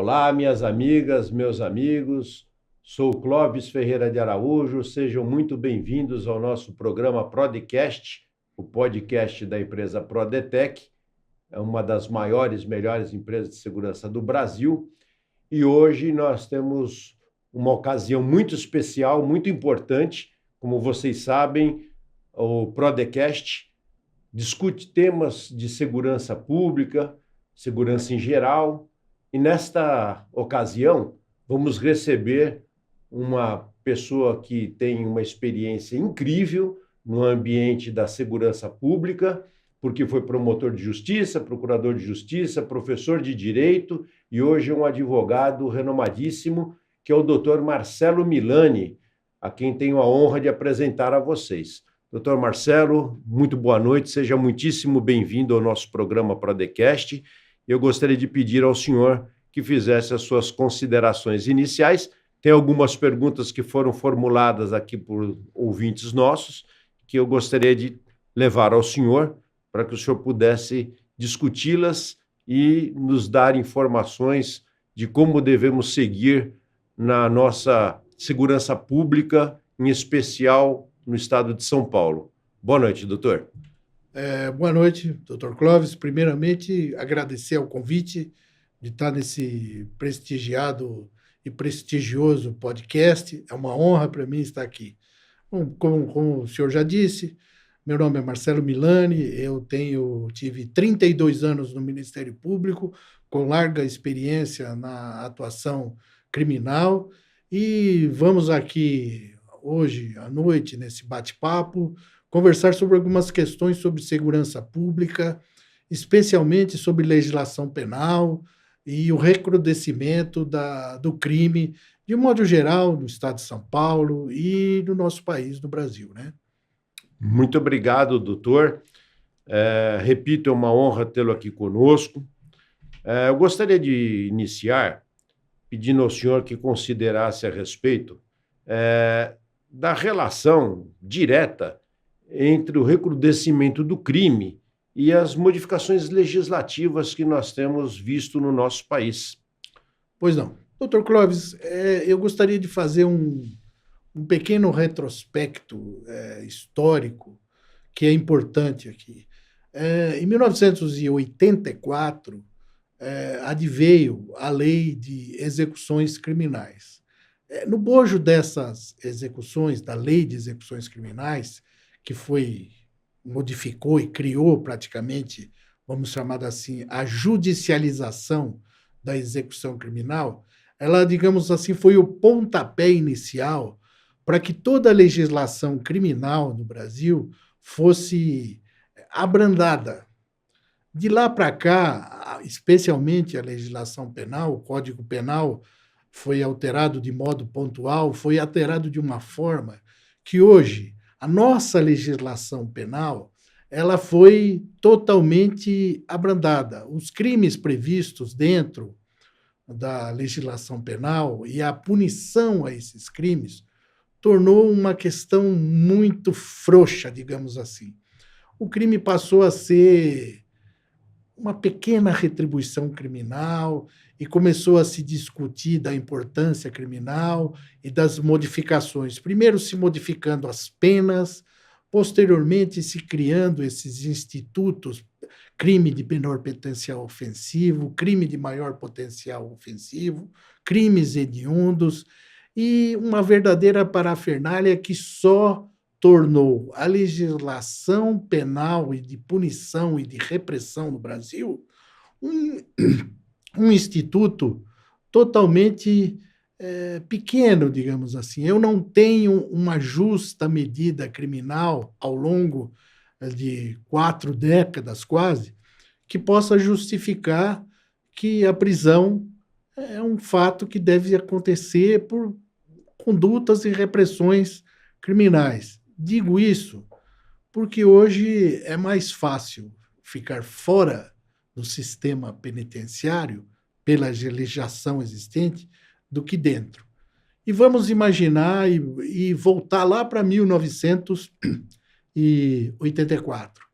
Olá, minhas amigas, meus amigos. Sou Clóvis Ferreira de Araújo. Sejam muito bem-vindos ao nosso programa Prodcast, o podcast da empresa Prodetec. É uma das maiores, melhores empresas de segurança do Brasil. E hoje nós temos uma ocasião muito especial, muito importante. Como vocês sabem, o Prodcast discute temas de segurança pública, segurança em geral. E nesta ocasião, vamos receber uma pessoa que tem uma experiência incrível no ambiente da segurança pública, porque foi promotor de justiça, procurador de justiça, professor de direito e hoje é um advogado renomadíssimo, que é o Dr. Marcelo Milani, a quem tenho a honra de apresentar a vocês. Dr. Marcelo, muito boa noite, seja muitíssimo bem-vindo ao nosso programa Prodcast. Eu gostaria de pedir ao senhor que fizesse as suas considerações iniciais. Tem algumas perguntas que foram formuladas aqui por ouvintes nossos, que eu gostaria de levar ao senhor, para que o senhor pudesse discuti-las e nos dar informações de como devemos seguir na nossa segurança pública, em especial no estado de São Paulo. Boa noite, doutor. Boa noite, doutor Clóvis. Primeiramente, agradecer ao convite de estar nesse prestigiado e prestigioso podcast. É uma honra para mim estar aqui. Bom, como o senhor já disse, meu nome é Marcelo Milani, eu tive 32 anos no Ministério Público, com larga experiência na atuação criminal, e vamos aqui hoje à noite, nesse bate-papo, conversar sobre algumas questões sobre segurança pública, especialmente sobre legislação penal e o recrudescimento do crime, de um modo geral, no estado de São Paulo e no nosso país, no Brasil, né? Muito obrigado, doutor. Repito, é uma honra tê-lo aqui conosco. Eu gostaria de iniciar pedindo ao senhor que considerasse a respeito da relação direta entre o recrudescimento do crime e as modificações legislativas que nós temos visto no nosso país. Pois não. Doutor Clóvis, eu gostaria de fazer um pequeno retrospecto histórico que é importante aqui. Em 1984, adveio a lei de execuções criminais. No bojo dessas execuções, da lei de execuções criminais, que modificou e criou praticamente, vamos chamar assim, a judicialização da execução criminal, ela, digamos assim, foi o pontapé inicial para que toda a legislação criminal no Brasil fosse abrandada. De lá para cá, especialmente a legislação penal, o Código Penal foi alterado de modo pontual, foi alterado de uma forma que hoje a nossa legislação penal ela foi totalmente abrandada. Os crimes previstos dentro da legislação penal e a punição a esses crimes tornou uma questão muito frouxa, digamos assim. O crime passou a ser uma pequena retribuição criminal e começou a se discutir da importância criminal e das modificações. Primeiro se modificando as penas, posteriormente se criando esses institutos, crime de menor potencial ofensivo, crime de maior potencial ofensivo, crimes hediondos, e uma verdadeira parafernália que só tornou a legislação penal e de punição e de repressão no Brasil um instituto totalmente pequeno, digamos assim. Eu não tenho uma justa medida criminal ao longo de 4 décadas quase, que possa justificar que a prisão é um fato que deve acontecer por condutas e repressões criminais. Digo isso porque hoje é mais fácil ficar fora do sistema penitenciário pela legislação existente do que dentro. E vamos imaginar e voltar lá para 1984.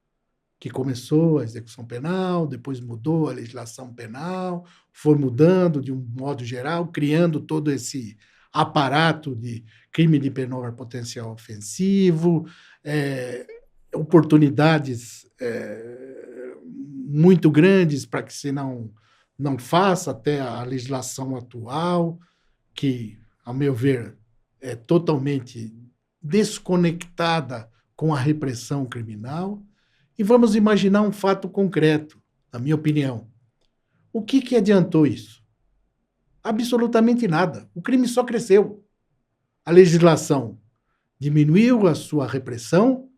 que começou a execução penal, depois mudou a legislação penal, foi mudando de um modo geral, criando todo esse aparato de crime de menor potencial ofensivo, oportunidades muito grandes para que se não faça até a legislação atual, que, ao meu ver, é totalmente desconectada com a repressão criminal. E vamos imaginar um fato concreto, na minha opinião. O que adiantou isso? Absolutamente nada. O crime só cresceu. A legislação diminuiu a sua repressão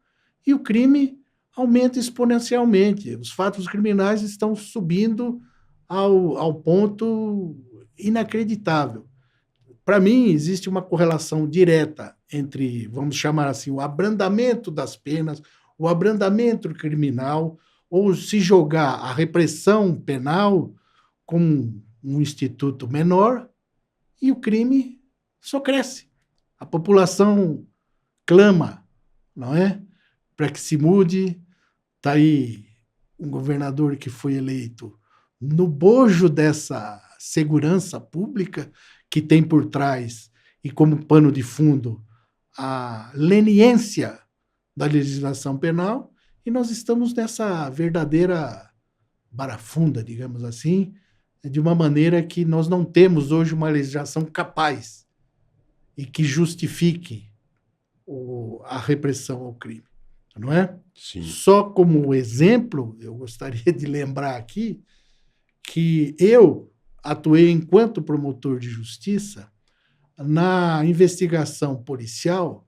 e o crime aumenta exponencialmente. Os fatos criminais estão subindo ao ponto inacreditável. Para mim, existe uma correlação direta entre, vamos chamar assim, o abrandamento das penas, o abrandamento criminal, ou se jogar a repressão penal como um instituto menor, e o crime só cresce. A população clama, não é? Para que se mude. Está aí um governador que foi eleito no bojo dessa segurança pública que tem por trás e como pano de fundo a leniência da legislação penal, e nós estamos nessa verdadeira barafunda, digamos assim, de uma maneira que nós não temos hoje uma legislação capaz e que justifique a repressão ao crime, não é? Sim. Só como exemplo, eu gostaria de lembrar aqui que eu atuei enquanto promotor de justiça na investigação policial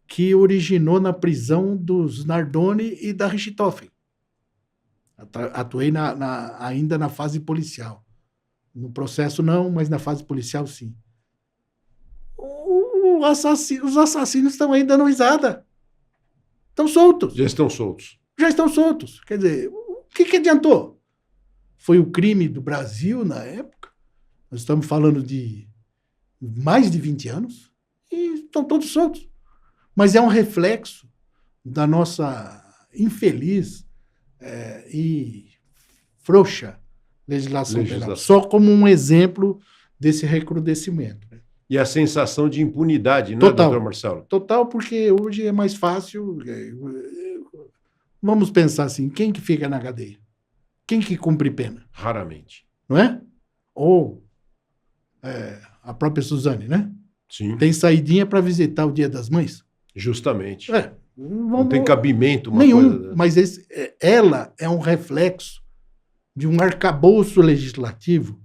que originou na prisão dos Nardoni e da Richthofen. Atuei ainda na fase policial. No processo não, mas na fase policial sim. Os assassinos estão aí dando risada. Estão soltos. Já estão soltos. Já estão soltos. Quer dizer, o que adiantou? Foi o crime do Brasil na época. Nós estamos falando de mais de 20 anos e estão todos soltos. Mas é um reflexo da nossa infeliz e frouxa legislação penal. Só como um exemplo desse recrudescimento. Né? E a sensação de impunidade, não é, doutor Marcelo? Total, porque hoje é mais fácil. Vamos pensar assim, quem que fica na cadeia? Quem que cumpre pena? Raramente. Não é? Ou a própria Suzane, né? Sim. Tem saidinha para visitar o Dia das Mães? Justamente. Não tem cabimento nenhum, coisa... mas ela é um reflexo de um arcabouço legislativo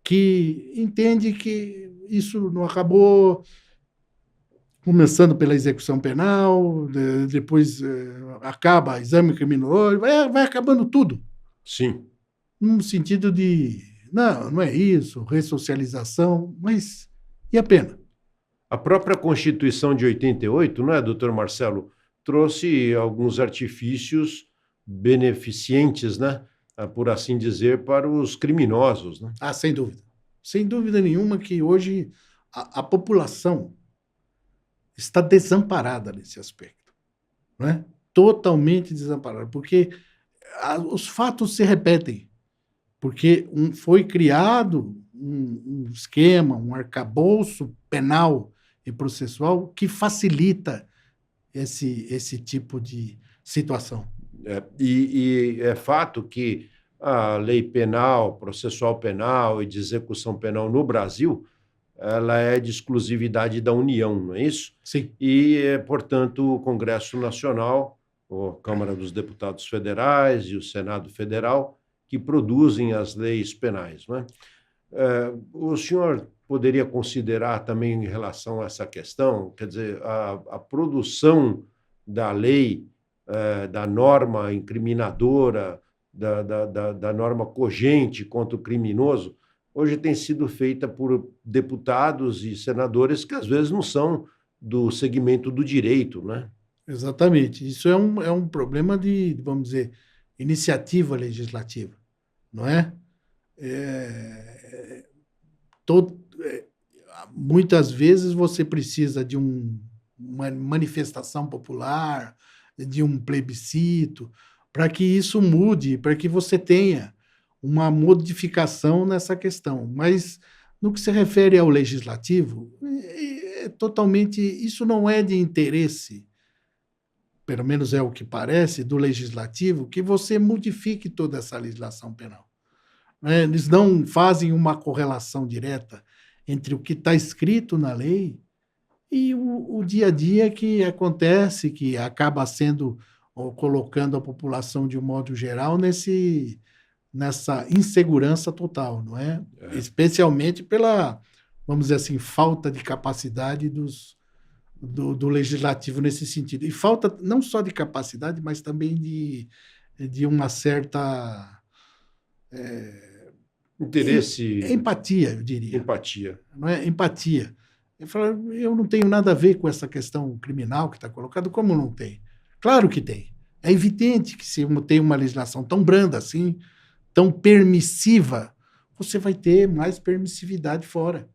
que entende que isso não acabou começando pela execução penal, depois acaba exame criminológico, vai acabando tudo. Sim. No sentido de, não é isso, ressocialização, mas e a pena? A própria Constituição de 88, não é, doutor Marcelo, trouxe alguns artifícios beneficentes, né, por assim dizer, para os criminosos. Né? Ah, sem dúvida. Sem dúvida nenhuma que hoje a população está desamparada nesse aspecto. Não é? Totalmente desamparada, porque os fatos se repetem. Porque foi criado um esquema, um arcabouço penal e processual que facilita esse tipo de situação. E é fato que a lei penal, processual penal e de execução penal no Brasil, ela é de exclusividade da União, não é isso? Sim. E, portanto, o Congresso Nacional, a Câmara dos Deputados Federais e o Senado Federal, que produzem as leis penais. Não é? O senhor poderia considerar também em relação a essa questão, quer dizer, a produção da lei, da norma incriminadora, da norma cogente contra o criminoso, hoje tem sido feita por deputados e senadores que às vezes não são do segmento do direito, né? Exatamente. Isso é um problema de, vamos dizer, iniciativa legislativa, não é? Muitas vezes você precisa de uma manifestação popular, de um plebiscito, para que isso mude, para que você tenha uma modificação nessa questão. Mas, no que se refere ao legislativo, totalmente, isso não é de interesse, pelo menos é o que parece, do legislativo, que você modifique toda essa legislação penal. Eles não fazem uma correlação direta entre o que está escrito na lei e o dia a dia que acontece, que acaba sendo, ou colocando a população de um modo geral nessa insegurança total, não é? Especialmente pela, vamos dizer assim, falta de capacidade do legislativo nesse sentido. E falta não só de capacidade, mas também de uma certa interesse, empatia, eu diria. Empatia. Não é? Empatia. Eu não tenho nada a ver com essa questão criminal que está colocada. Como não tem? Claro que tem. É evidente que se tem uma legislação tão branda assim, tão permissiva, você vai ter mais permissividade fora.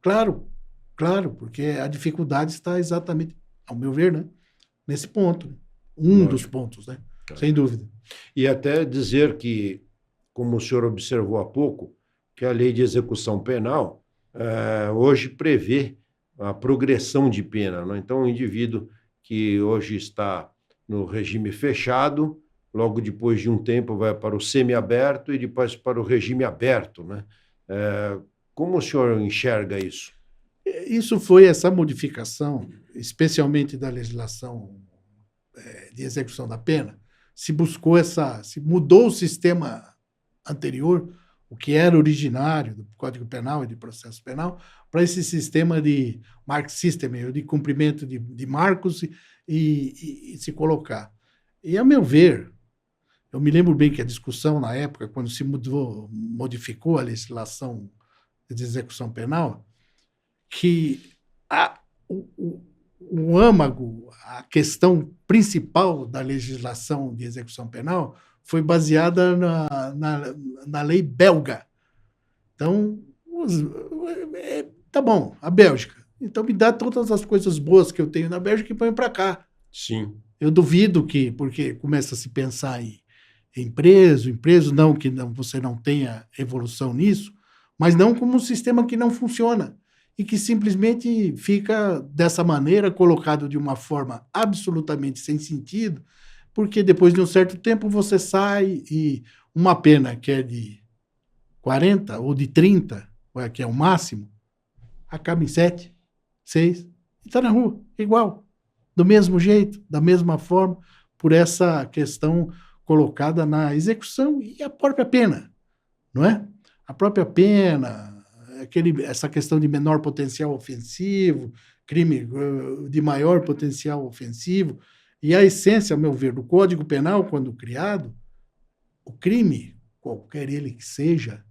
Claro, porque a dificuldade está exatamente, ao meu ver, né, nesse ponto. Dos pontos, né? Sem dúvida. E até dizer que, como o senhor observou há pouco, que a lei de execução penal hoje prevê a progressão de pena, né? Então, o indivíduo que hoje está no regime fechado, logo depois de um tempo vai para o semiaberto e depois para o regime aberto, né? Como o senhor enxerga isso? Isso foi essa modificação, especialmente da legislação de execução da pena, se mudou o sistema anterior, o que era originário do Código Penal e de processo penal, para esse sistema de mark system, de cumprimento de marcos e se colocar. E, a meu ver, eu me lembro bem que a discussão na época, quando se modificou a legislação de execução penal, que o âmago, a questão principal da legislação de execução penal foi baseada na lei belga. Então, tá bom, a Bélgica. Então, me dá todas as coisas boas que eu tenho na Bélgica e põe para cá. Sim. Eu duvido porque começa a se pensar em preso, não que você não tenha evolução nisso, mas não como um sistema que não funciona e que simplesmente fica dessa maneira, colocado de uma forma absolutamente sem sentido, porque depois de um certo tempo você sai e uma pena que é de 40 ou de 30, que é o máximo, acaba em 7, 6, e está na rua, igual, do mesmo jeito, da mesma forma, por essa questão colocada na execução e a própria pena, não é? A própria pena, essa questão de menor potencial ofensivo, crime de maior potencial ofensivo, e a essência, ao meu ver, do Código Penal, quando criado, o crime, qualquer ele que seja,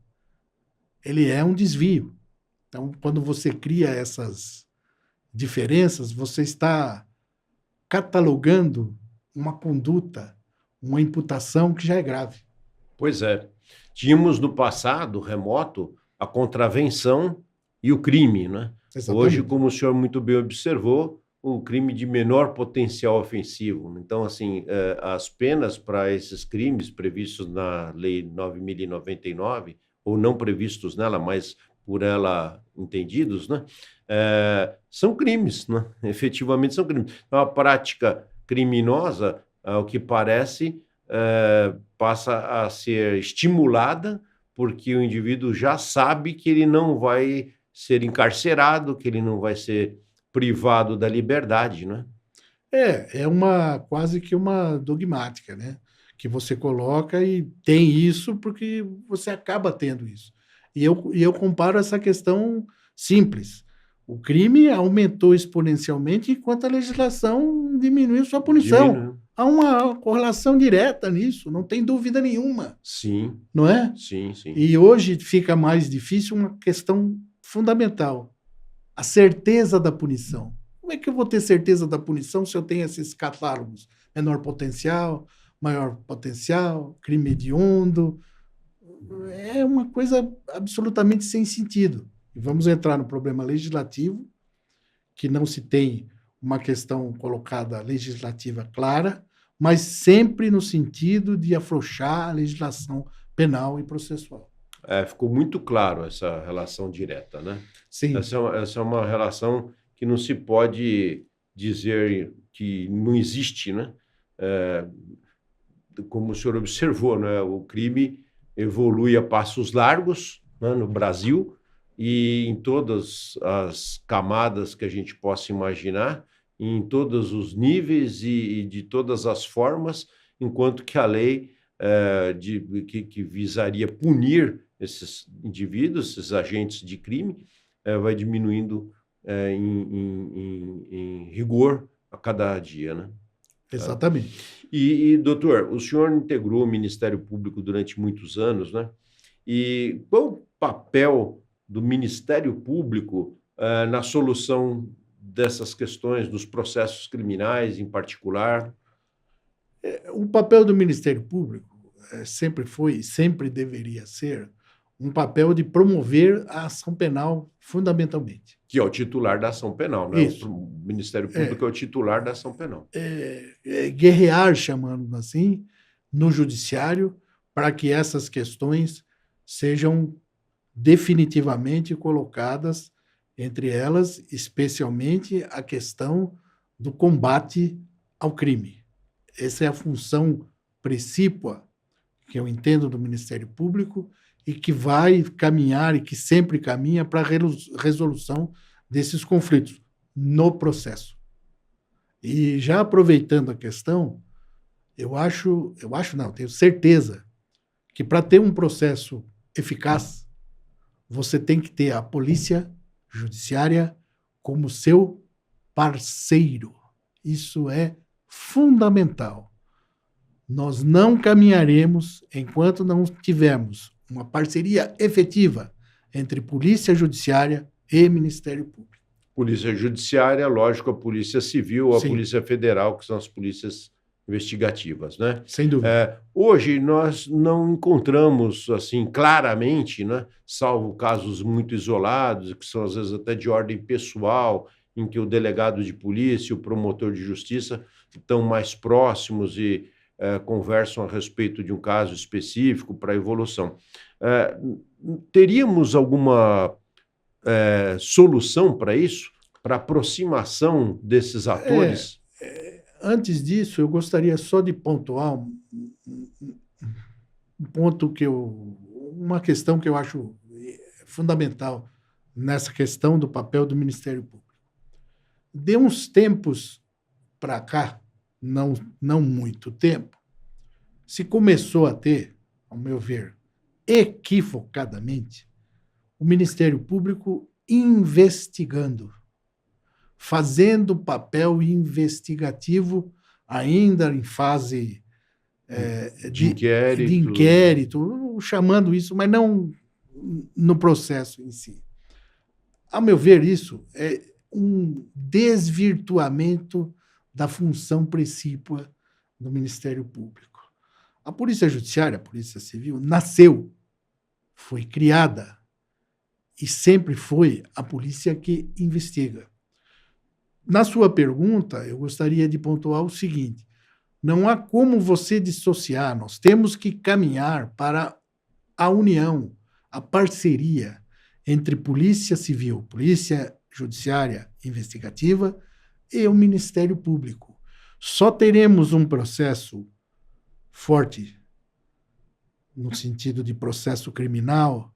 ele é um desvio. Então, quando você cria essas diferenças, você está catalogando uma conduta, uma imputação que já é grave. Pois é. Tínhamos no passado remoto a contravenção e o crime, né? Exatamente. Hoje, como o senhor muito bem observou, o crime de menor potencial ofensivo. Então, assim, as penas para esses crimes previstos na Lei 9.099, ou não previstos nela, mas por ela entendidos, né? São crimes, né? Efetivamente são crimes. Então, a prática criminosa, ao que parece, passa a ser estimulada porque o indivíduo já sabe que ele não vai ser encarcerado, que ele não vai ser privado da liberdade, né? É quase que uma dogmática, né? Que você coloca e tem isso porque você acaba tendo isso. E eu comparo essa questão simples. O crime aumentou exponencialmente enquanto a legislação diminuiu sua punição. Há uma correlação direta nisso, não tem dúvida nenhuma. Sim. Não é? Sim. E hoje fica mais difícil uma questão fundamental: a certeza da punição. Como é que eu vou ter certeza da punição se eu tenho esses catálogos? Menor potencial, maior potencial, crime hediondo. É uma coisa absolutamente sem sentido. E vamos entrar no problema legislativo, que não se tem uma questão colocada legislativa clara, mas sempre no sentido de afrouxar a legislação penal e processual. Ficou muito claro essa relação direta, né? Sim. Essa é uma relação que não se pode dizer que não existe, né? Como o senhor observou, né? O crime evolui a passos largos, né, no Brasil e em todas as camadas que a gente possa imaginar, em todos os níveis e de todas as formas, enquanto que a lei que visaria punir esses indivíduos, esses agentes de crime, vai diminuindo em rigor a cada dia, né? Exatamente. Doutor, o senhor integrou o Ministério Público durante muitos anos, né? E qual o papel do Ministério Público na solução dessas questões, dos processos criminais em particular? O papel do Ministério Público sempre foi e sempre deveria ser um papel de promover a ação penal, fundamentalmente. Que é o titular da ação penal, né? Isso. O Ministério Público é o titular da ação penal. Guerrear, chamando assim, no judiciário, para que essas questões sejam definitivamente colocadas, entre elas, especialmente a questão do combate ao crime. Essa é a função precípua que eu entendo do Ministério Público e que vai caminhar e que sempre caminha para a resolução desses conflitos no processo. E já aproveitando a questão, tenho certeza que para ter um processo eficaz, você tem que ter a polícia judiciária como seu parceiro. Isso é fundamental. Nós não caminharemos enquanto não tivermos uma parceria efetiva entre Polícia Judiciária e Ministério Público. Polícia Judiciária, lógico, a Polícia Civil, a Sim. Polícia Federal, que são as polícias investigativas, né? Sem dúvida. Hoje nós não encontramos, assim, claramente, né, salvo casos muito isolados, que são às vezes até de ordem pessoal, em que o delegado de polícia e o promotor de justiça estão mais próximos e conversam a respeito de um caso específico para evolução. Teríamos alguma solução para isso? Para aproximação desses atores? Antes disso, eu gostaria só de pontuar uma questão que eu acho fundamental nessa questão do papel do Ministério Público. De uns tempos para cá, não muito tempo, se começou a ter, ao meu ver, equivocadamente, o Ministério Público investigando, fazendo papel investigativo ainda em fase de inquérito, chamando isso, mas não no processo em si. Ao meu ver, isso é um desvirtuamento da função precípua do Ministério Público. A Polícia Judiciária, a Polícia Civil, nasceu, foi criada e sempre foi a polícia que investiga. Na sua pergunta, eu gostaria de pontuar o seguinte: não há como você dissociar, nós temos que caminhar para a união, a parceria entre Polícia Civil, Polícia Judiciária Investigativa e o Ministério Público. Só teremos um processo forte, no sentido de processo criminal,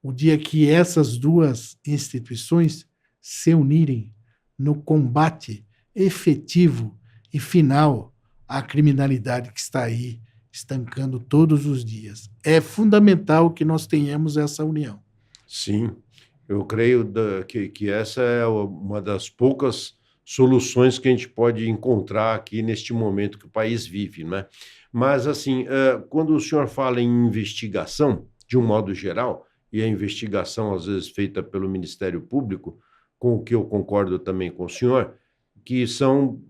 o dia que essas duas instituições se unirem no combate efetivo e final à criminalidade que está aí estancando todos os dias. É fundamental que nós tenhamos essa união. Sim, eu creio que essa é uma das poucas soluções que a gente pode encontrar aqui neste momento que o país vive, né? Mas, assim, quando o senhor fala em investigação, de um modo geral, e a investigação, às vezes, feita pelo Ministério Público, com o que eu concordo também com o senhor, que são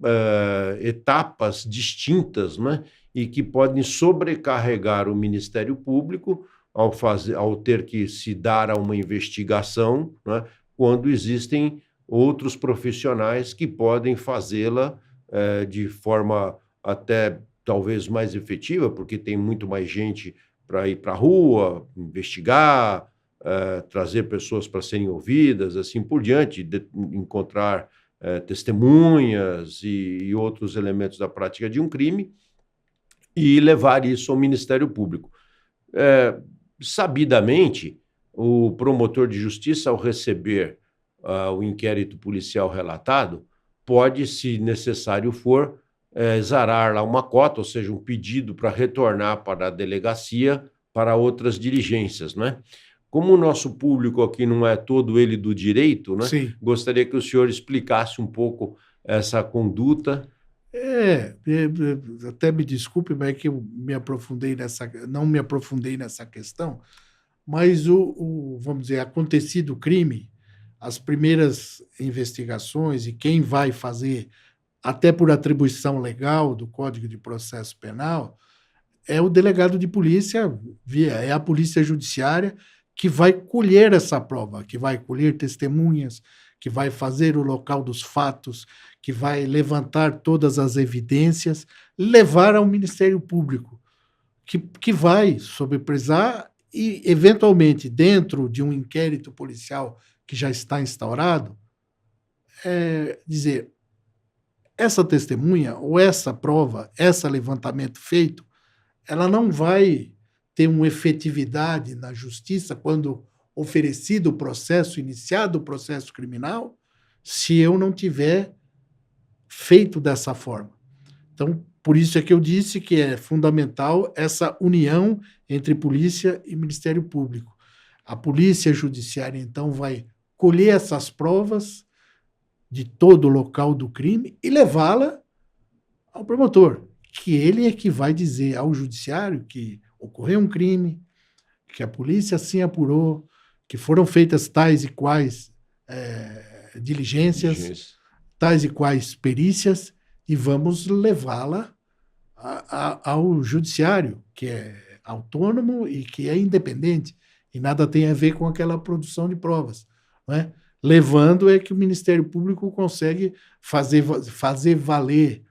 etapas distintas, né? E que podem sobrecarregar o Ministério Público ao ter que se dar a uma investigação, né? Quando existem outros profissionais que podem fazê-la de forma até talvez mais efetiva, porque tem muito mais gente para ir para a rua, investigar, trazer pessoas para serem ouvidas, assim por diante, encontrar testemunhas e outros elementos da prática de um crime e levar isso ao Ministério Público. Sabidamente, o promotor de justiça, ao receber o inquérito policial relatado, pode, se necessário for, exarar lá uma cota, ou seja, um pedido para retornar para a delegacia para outras diligências, né? Como o nosso público aqui não é todo ele do direito, né? Sim. Gostaria que o senhor explicasse um pouco essa conduta. Até me desculpe, mas é que eu não me aprofundei nessa questão, mas vamos dizer, acontecido o crime, as primeiras investigações e quem vai fazer, até por atribuição legal do Código de Processo Penal, é o delegado de polícia, é a polícia judiciária que vai colher essa prova, que vai colher testemunhas, que vai fazer o local dos fatos, que vai levantar todas as evidências, levar ao Ministério Público, que vai sobrepresar e, eventualmente, dentro de um inquérito policial que já está instaurado, dizer, essa testemunha ou essa prova, esse levantamento feito, ela não vai ter uma efetividade na justiça quando oferecido o processo, iniciado o processo criminal, se eu não tiver feito dessa forma. Então, por isso é que eu disse que é fundamental essa união entre polícia e Ministério Público. A polícia judiciária, então, vai colher essas provas de todo o local do crime e levá-la ao promotor, que ele é que vai dizer ao judiciário que ocorreu um crime, que a polícia assim apurou, que foram feitas tais e quais diligências, tais e quais perícias, e vamos levá-la ao judiciário, que é autônomo e que é independente, e nada tem a ver com aquela produção de provas, não é? Levando é que o Ministério Público consegue fazer valer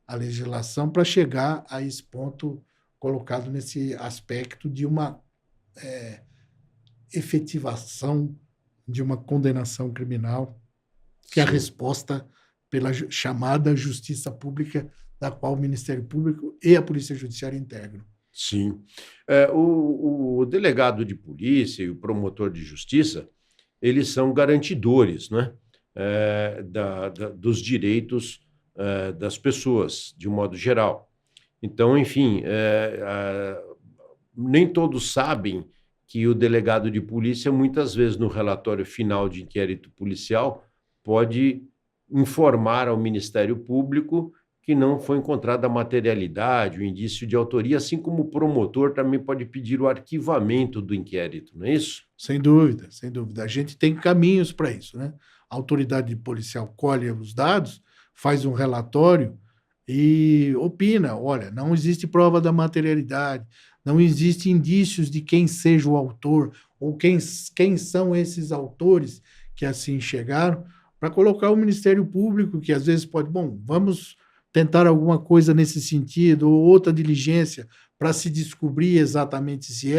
a legislação para chegar a esse ponto colocado nesse aspecto de uma efetivação de uma condenação criminal, que é a resposta pela chamada justiça pública, da qual o Ministério Público e a Polícia Judiciária integram. Sim. O delegado de polícia e o promotor de justiça, eles são garantidores, né, dos direitos das pessoas, de um modo geral. Então, enfim, nem todos sabem que o delegado de polícia, muitas vezes, no relatório final de inquérito policial, pode informar ao Ministério Público que não foi encontrada a materialidade, o indício de autoria, assim como o promotor também pode pedir o arquivamento do inquérito, não é isso? Sem dúvida, sem dúvida. A gente tem caminhos para isso, né? A autoridade policial colhe os dados, faz um relatório e opina, olha, não existe prova da materialidade, não existe indícios de quem seja o autor ou quem são esses autores que assim chegaram, para colocar o Ministério Público, que às vezes pode, vamos tentar alguma coisa nesse sentido, ou outra diligência para se descobrir exatamente se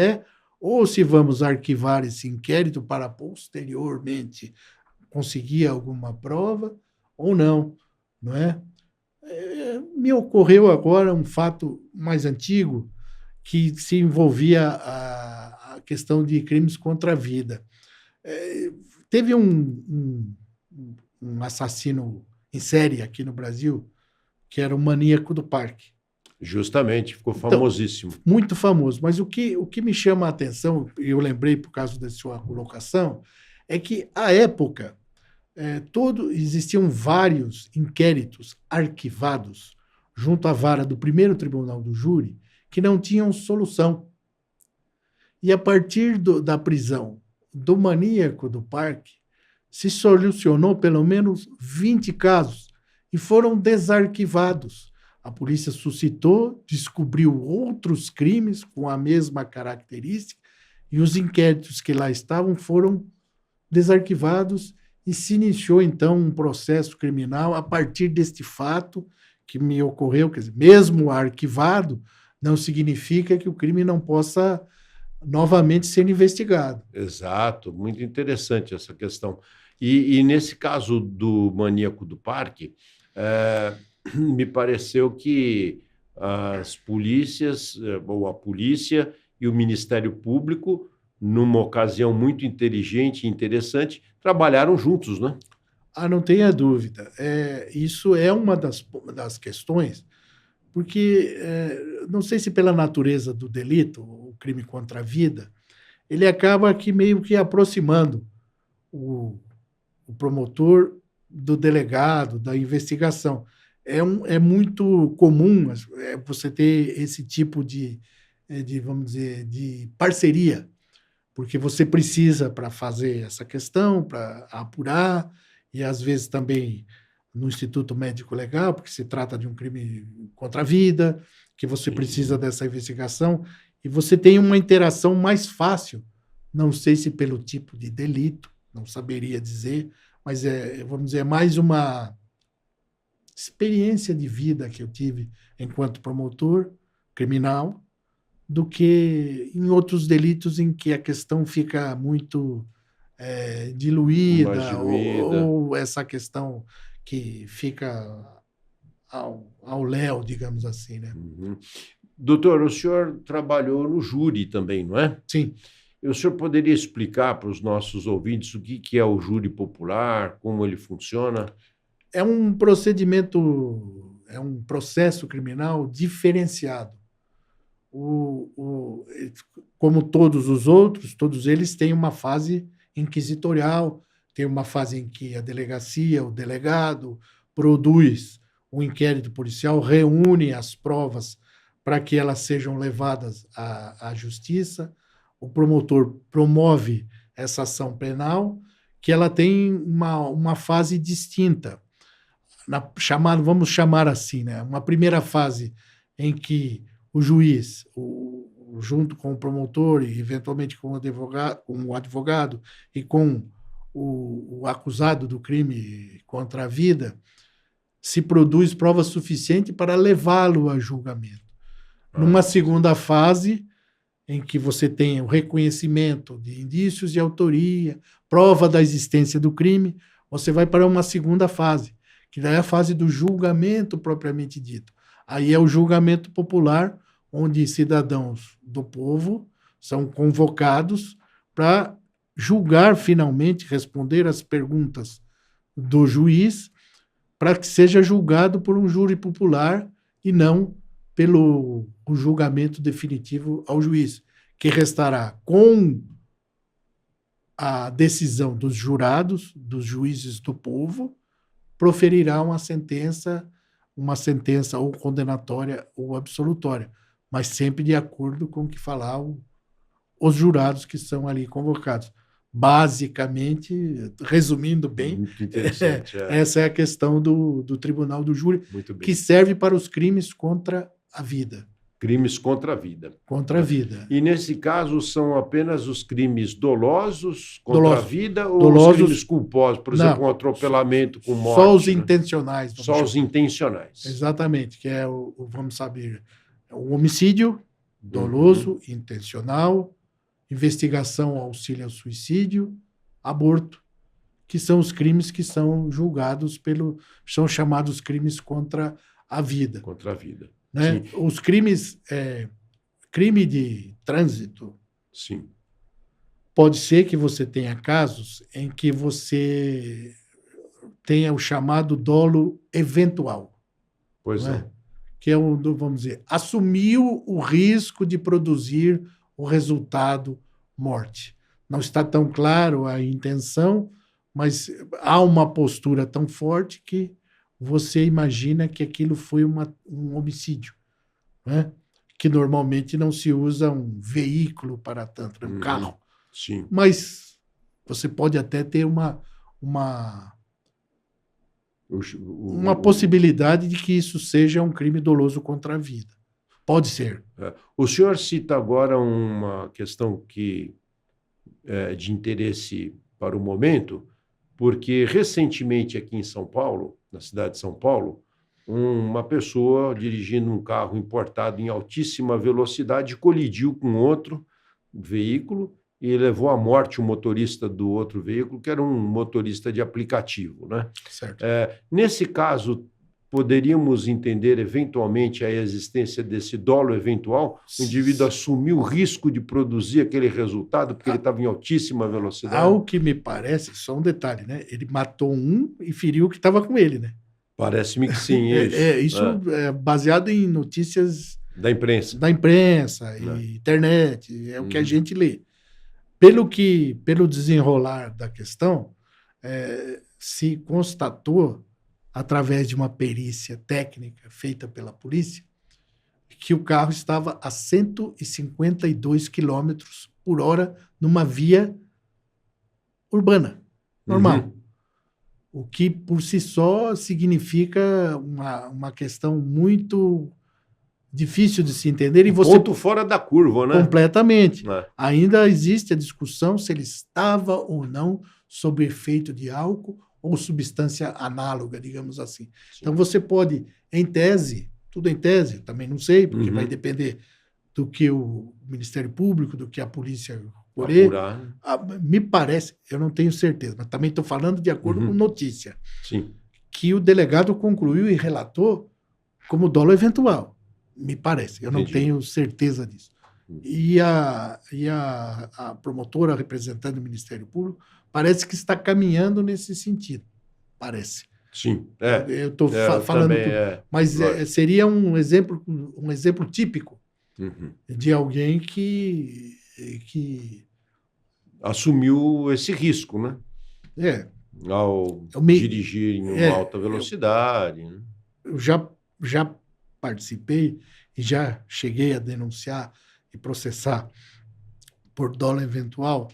ou se vamos arquivar esse inquérito para posteriormente conseguir alguma prova, ou não, não é? Me ocorreu agora um fato mais antigo que se envolvia a questão de crimes contra a vida. Teve um assassino em série aqui no Brasil, que era o Maníaco do Parque. Justamente, ficou famosíssimo. Então, muito famoso. Mas o que me chama a atenção, e eu lembrei por causa da sua colocação, é que, à época, existiam vários inquéritos arquivados junto à vara do primeiro tribunal do júri que não tinham solução. E, a partir da prisão do Maníaco do Parque, se solucionou pelo menos 20 casos e foram desarquivados. A polícia suscitou, descobriu outros crimes com a mesma característica e os inquéritos que lá estavam foram desarquivados e se iniciou, então, um processo criminal a partir deste fato que me ocorreu, quer dizer, mesmo arquivado, não significa que o crime não possa novamente ser investigado. Exato, muito interessante essa questão. E nesse caso do maníaco do parque, me pareceu que as polícias, ou a polícia e o Ministério Público, numa ocasião muito inteligente e interessante, trabalharam juntos, né? Ah, não tenha dúvida. Isso é uma das questões, porque não sei se pela natureza do delito, o crime contra a vida, ele acaba aqui meio que aproximando o promotor do delegado, da investigação. É muito comum você ter esse tipo vamos dizer, de parceria, porque você precisa para fazer essa questão, para apurar, e às vezes também no Instituto Médico Legal, porque se trata de um crime contra a vida, que você precisa dessa investigação, e você tem uma interação mais fácil, não sei se pelo tipo de delito, não saberia dizer, mas vamos dizer, é mais uma experiência de vida que eu tive enquanto promotor criminal, do que em outros delitos em que a questão fica muito diluída, ou essa questão que fica ao léu, digamos assim, né? Uhum. Doutor, o senhor trabalhou no júri também, não é? Sim. E o senhor poderia explicar para os nossos ouvintes o que é o júri popular, como ele funciona? É um procedimento, é um processo criminal diferenciado. Como todos os outros, todos eles têm uma fase inquisitorial, tem uma fase em que a delegacia, o delegado, produz um inquérito policial, reúne as provas para que elas sejam levadas à justiça. O promotor promove essa ação penal, que ela tem uma fase distinta. Vamos chamar assim, né? Uma primeira fase em que o juiz, junto com o promotor e eventualmente com o advogado e com o acusado do crime contra a vida, se produz prova suficiente para levá-lo a julgamento. Numa segunda fase, em que você tem o reconhecimento de indícios de autoria, prova da existência do crime, você vai para uma segunda fase, que daí é a fase do julgamento propriamente dito. Aí é o julgamento popular, onde cidadãos do povo são convocados para julgar finalmente, responder às perguntas do juiz, para que seja julgado por um júri popular e não pelo o julgamento definitivo ao juiz, que restará com a decisão dos jurados, dos juízes do povo, proferirá uma sentença ou condenatória ou absolutória, mas sempre de acordo com o que falar os jurados que são ali convocados. Basicamente, resumindo bem, essa é a questão do Tribunal do Júri, que serve para os crimes contra a vida. Crimes contra a vida. Contra a vida. E, nesse caso, são apenas os crimes dolosos contra a vida ou os crimes culposos? Por exemplo, um atropelamento com morte? Só os intencionais. Só os intencionais. Exatamente, que é vamos saber, o homicídio doloso, intencional, investigação, auxílio ao suicídio, aborto, que são os crimes que são julgados são chamados crimes contra a vida. Contra a vida. Né? Os crimes, crime de trânsito, sim, pode ser que você tenha casos em que você tenha o chamado dolo eventual. Pois é. Que é vamos dizer, assumiu o risco de produzir o resultado morte. Não está tão claro a intenção, mas há uma postura tão forte que você imagina que aquilo foi um homicídio, né? Que normalmente não se usa um veículo para tanto, um carro. Sim. Mas você pode até ter uma possibilidade de que isso seja um crime doloso contra a vida. Pode ser. O senhor cita agora uma questão que é de interesse para o momento, porque recentemente aqui em São Paulo, na cidade de São Paulo, uma pessoa dirigindo um carro importado em altíssima velocidade colidiu com outro veículo e levou à morte o motorista do outro veículo, que era um motorista de aplicativo, né? Certo. Nesse caso, poderíamos entender eventualmente a existência desse dolo eventual? O indivíduo assumiu o risco de produzir aquele resultado porque ele estava em altíssima velocidade? Ao que me parece, só um detalhe, né? Ele matou um e feriu o que estava com ele, né? Parece-me que sim, isso. Isso é baseado em notícias da imprensa e internet, é o que a gente lê. Pelo desenrolar da questão, se constatou, através de uma perícia técnica feita pela polícia, que o carro estava a 152 km por hora numa via urbana, normal. O que, por si só, significa uma questão muito difícil de se entender. Ponto fora da curva, né? Completamente. Ainda existe a discussão se ele estava ou não sob efeito de álcool ou substância análoga, digamos assim. Sim. Então, você pode, em tese, tudo em tese, também não sei, porque vai depender do que o Ministério Público, do que a polícia colher. Me parece, eu não tenho certeza, mas também estou falando de acordo com notícia, sim, que o delegado concluiu e relatou como dolo eventual. Me parece, eu não tenho certeza disso. E a promotora representante do Ministério Público parece que está caminhando nesse sentido. Parece. Sim. Eu estou falando. Mas seria um exemplo típico de alguém que assumiu esse risco, né? Ao dirigir em alta velocidade. Eu já participei e já cheguei a denunciar e processar por dolo eventual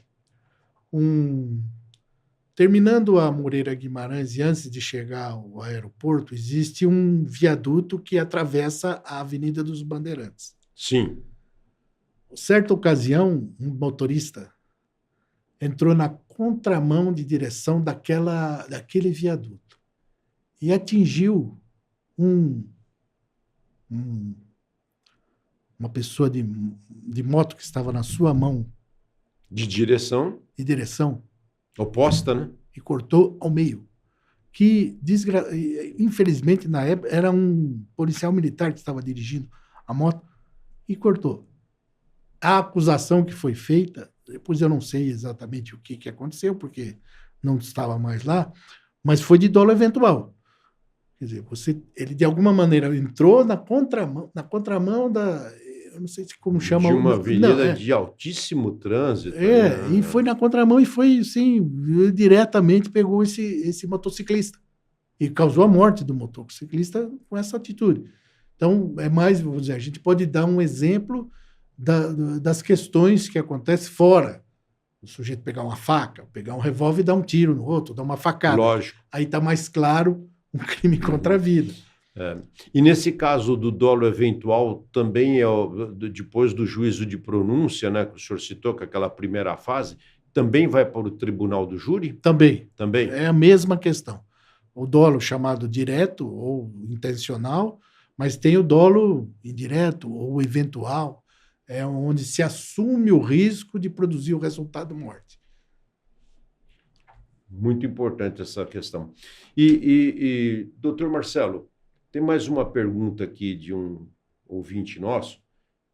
terminando a Moreira Guimarães e antes de chegar ao aeroporto, existe um viaduto que atravessa a Avenida dos Bandeirantes. Sim. Certa ocasião, um motorista entrou na contramão de direção daquele viaduto e atingiu uma pessoa de moto que estava na sua mão. De direção? De direção. Oposta, né? E cortou ao meio. Infelizmente, na época, era um policial militar que estava dirigindo a moto e cortou. A acusação que foi feita, depois eu não sei exatamente o que aconteceu, porque não estava mais lá, mas foi de dolo eventual. Quer dizer, ele de alguma maneira entrou na contramão da... Eu não sei como chama. De uma avenida de altíssimo trânsito. E foi na contramão e foi, sim, diretamente pegou esse motociclista. E causou a morte do motociclista com essa atitude. Então, vamos dizer, a gente pode dar um exemplo das questões que acontecem fora. O sujeito pegar uma faca, pegar um revólver e dar um tiro no outro, dar uma facada. Lógico. Aí está mais claro um crime contra a vida. E nesse caso do dolo eventual, também depois do juízo de pronúncia, né, que o senhor citou, que é aquela primeira fase, também vai para o tribunal do júri? Também. Também? É a mesma questão. O dolo chamado direto ou intencional, mas tem o dolo indireto ou eventual, onde se assume o risco de produzir o resultado morte. Muito importante essa questão. Doutor Marcelo, tem mais uma pergunta aqui de um ouvinte nosso,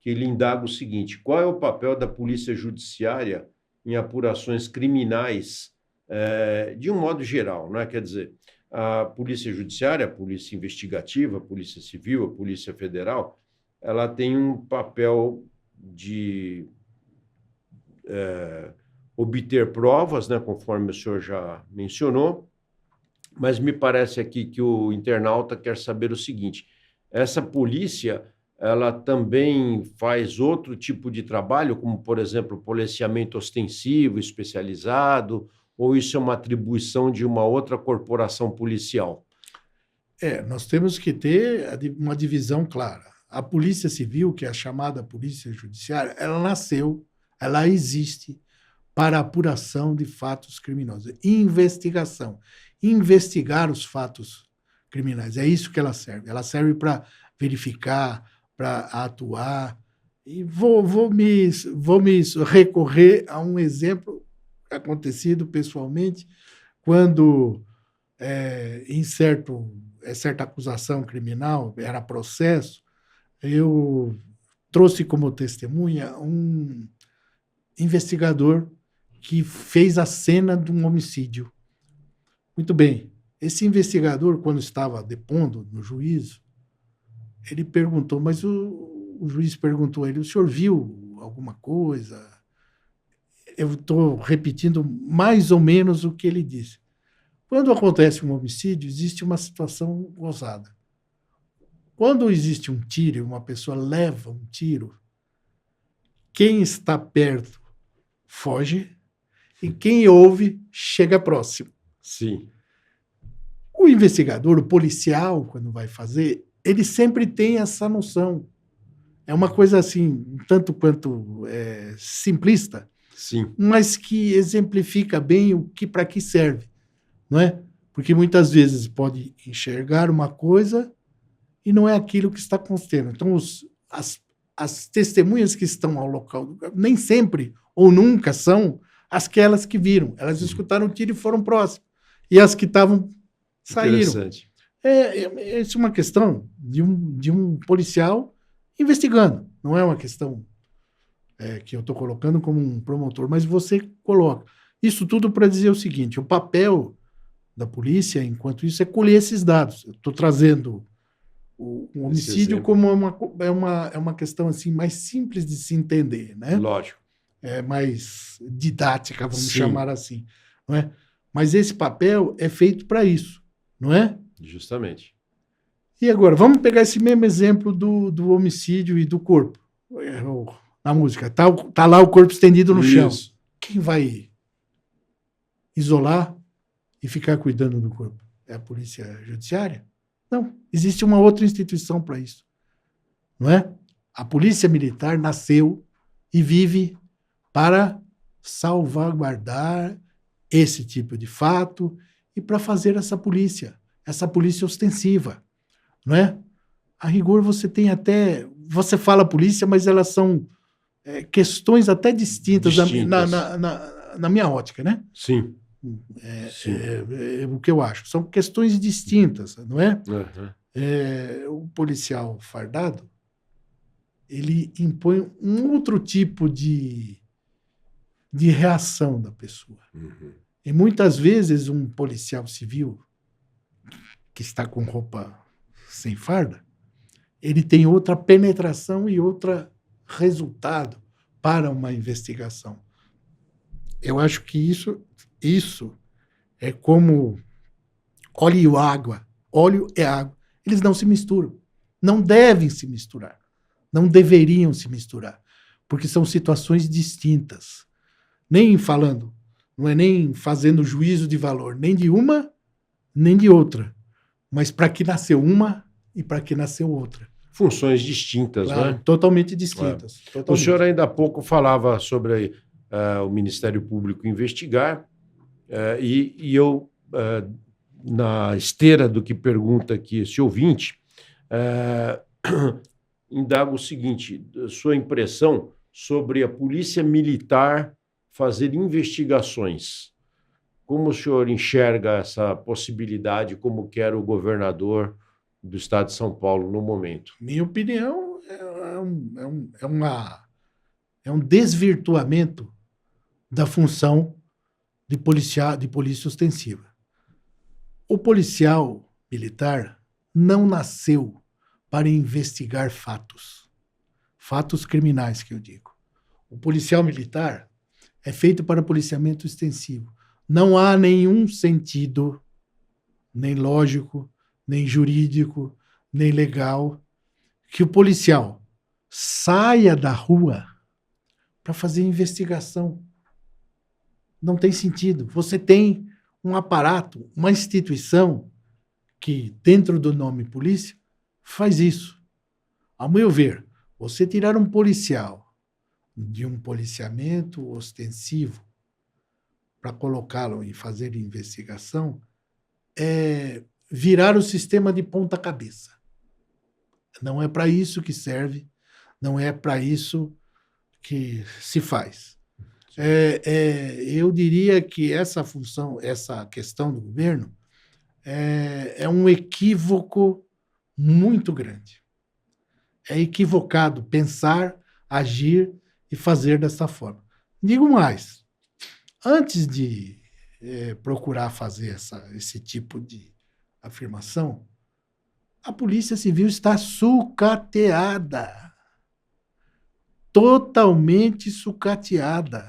que ele indaga o seguinte: qual é o papel da Polícia Judiciária em apurações criminais, de um modo geral, né? Quer dizer, a Polícia Judiciária, a Polícia Investigativa, a Polícia Civil, a Polícia Federal, ela tem um papel de obter provas, né, conforme o senhor já mencionou, mas me parece aqui que o internauta quer saber o seguinte: essa polícia, ela também faz outro tipo de trabalho, como, por exemplo, policiamento ostensivo, especializado, ou isso é uma atribuição de uma outra corporação policial? Nós temos que ter uma divisão clara. A Polícia Civil, que é a chamada Polícia Judiciária, ela nasceu, ela existe para apuração de fatos criminosos. Investigação. Investigar os fatos criminais. É isso que ela serve. Ela serve para verificar, para atuar. E vou me recorrer a um exemplo acontecido pessoalmente, quando, em certa acusação criminal, era processo, eu trouxe como testemunha um investigador que fez a cena de um homicídio. Muito bem. Esse investigador, quando estava depondo no juízo, ele perguntou, mas o juiz perguntou a ele, o senhor viu alguma coisa? Eu estou repetindo mais ou menos o que ele disse. Quando acontece um homicídio, existe uma situação gozada. Quando existe um tiro e uma pessoa leva um tiro, quem está perto foge e quem ouve chega próximo. Sim. O investigador, o policial, quando vai fazer, ele sempre tem essa noção. É uma coisa assim, um tanto quanto simplista, Sim. mas que exemplifica bem para que serve, não é? Porque muitas vezes pode enxergar uma coisa e não é aquilo que está constando. Então, as testemunhas que estão ao local, nem sempre ou nunca são aquelas que viram. Elas escutaram o tiro e foram próximas. E as que estavam saíram. Interessante. Essa é uma questão de um policial investigando. Não é uma questão que eu estou colocando como um promotor, mas você coloca. Isso tudo para dizer o seguinte: o papel da polícia, enquanto isso, é colher esses dados. Eu estou trazendo o homicídio como uma questão assim, mais simples de se entender, né? Lógico. É mais didática, vamos chamar assim. Não é? Mas esse papel é feito para isso, não é? Justamente. E agora, vamos pegar esse mesmo exemplo do homicídio e do corpo. Na música, tá lá o corpo estendido no chão. Quem vai isolar e ficar cuidando do corpo? É a polícia judiciária? Não, existe uma outra instituição para isso, não é? A polícia militar nasceu e vive para salvaguardar esse tipo de fato e para fazer essa polícia ostensiva, não é? A rigor você você fala polícia, mas elas são questões até distintas. Na minha ótica, né? Sim. O que eu acho. São questões distintas, não é? Uhum. O policial fardado, ele impõe um outro tipo de reação da pessoa. Uhum. E muitas vezes um policial civil que está com roupa sem farda, ele tem outra penetração e outro resultado para uma investigação. Eu acho que isso é como óleo e água. Óleo e água. Eles não se misturam. Não devem se misturar. Não deveriam se misturar. Porque são situações distintas. Nem falando, não é nem fazendo juízo de valor, nem de uma, nem de outra. Mas para que nasceu uma e para que nasceu outra. Funções distintas, claro, né? Totalmente distintas. Totalmente. O senhor ainda há pouco falava sobre o Ministério Público investigar, e eu, na esteira do que pergunta aqui esse ouvinte, indago o seguinte: sua impressão sobre a Polícia Militar fazer investigações. Como o senhor enxerga essa possibilidade, como quer o governador do estado de São Paulo no momento? Minha opinião é um desvirtuamento da função de polícia ostensiva. O policial militar não nasceu para investigar fatos criminais, que eu digo. O policial militar é feito para policiamento extensivo. Não há nenhum sentido, nem lógico, nem jurídico, nem legal, que o policial saia da rua para fazer investigação. Não tem sentido. Você tem um aparato, uma instituição que, dentro do nome polícia, faz isso. Ao meu ver, você tirar um policial de um policiamento ostensivo para colocá-lo em fazer investigação é virar o sistema de ponta cabeça. Não é para isso que serve, não é para isso que se faz. Eu diria que essa função, essa questão do governo é um equívoco muito grande. É equivocado pensar, agir e fazer dessa forma. Digo mais, antes de procurar fazer esse tipo de afirmação, a Polícia Civil está sucateada. Totalmente sucateada.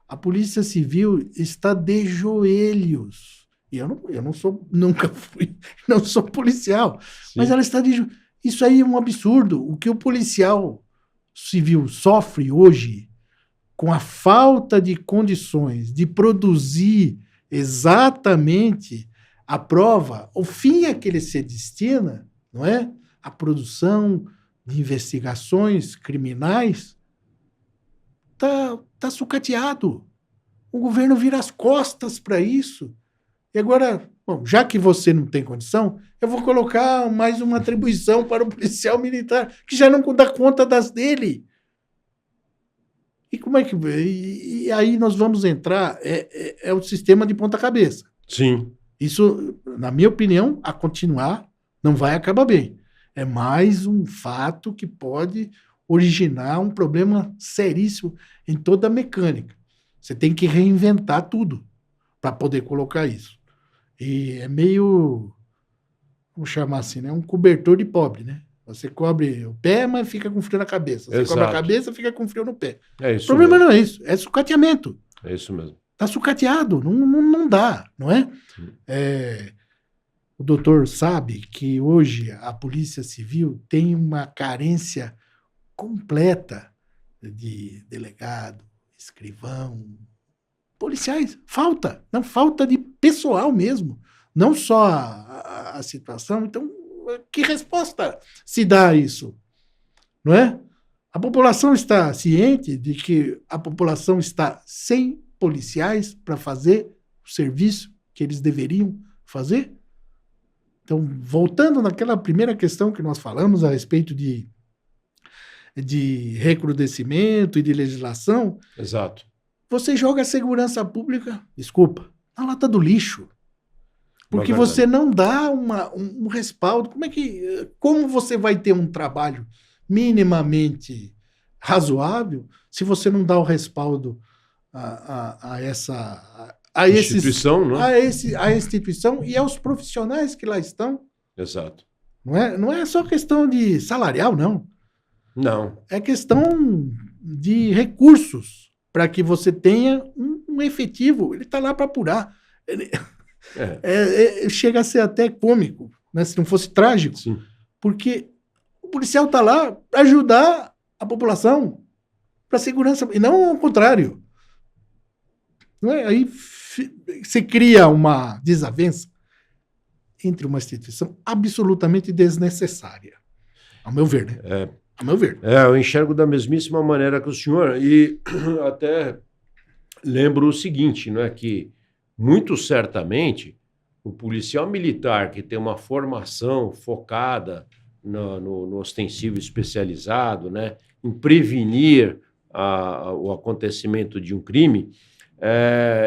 A Polícia Civil está de joelhos. E eu não sou, nunca fui, não sou policial, sim, mas ela está de joelhos. Isso aí é um absurdo. O que o policial civil sofre hoje com a falta de condições de produzir exatamente a prova, o fim a que ele se destina, não é? A produção de investigações criminais, tá sucateado. O governo vira as costas para isso. E agora, bom, já que você não tem condição, eu vou colocar mais uma atribuição para o policial militar, que já não dá conta das dele. E como é que... E aí nós vamos entrar... É o sistema de ponta cabeça. Sim. Isso, na minha opinião, a continuar, não vai acabar bem. É mais um fato que pode originar um problema seríssimo em toda a mecânica. Você tem que reinventar tudo para poder colocar isso. E é meio, vamos chamar assim, né? Um cobertor de pobre, né? Você cobre o pé, mas fica com frio na cabeça. Você cobre a cabeça, fica com frio no pé. O problema mesmo. Não é isso, é sucateamento. É isso mesmo. Está sucateado, não dá, não é? O doutor sabe que hoje a Polícia Civil tem uma carência completa de delegado, escrivão, policiais. Falta de pessoal mesmo. Não só a situação. Então, que resposta se dá a isso? Não é? A população está ciente de que a população está sem policiais para fazer o serviço que eles deveriam fazer? Então, voltando naquela primeira questão que nós falamos a respeito de recrudescimento e de legislação. Exato. Você joga a segurança pública, desculpa, na lata do lixo. Porque você não dá um respaldo. Como você vai ter um trabalho minimamente razoável se você não dá o respaldo a essa instituição, né? A instituição e aos profissionais que lá estão? Exato. Não é só questão de salarial, não. Não. É questão de recursos para que você tenha um efetivo. Ele está lá para apurar. Chega a ser até cômico, né, se não fosse trágico. Sim. Porque o policial está lá para ajudar a população, para a segurança, e não ao contrário. Não é? Aí se cria uma desavença entre uma instituição absolutamente desnecessária, ao meu ver, né? A meu ver. Eu enxergo da mesmíssima maneira que o senhor, e até lembro o seguinte, não é, que muito certamente o policial militar que tem uma formação focada no ostensivo especializado, né, em prevenir o acontecimento de um crime,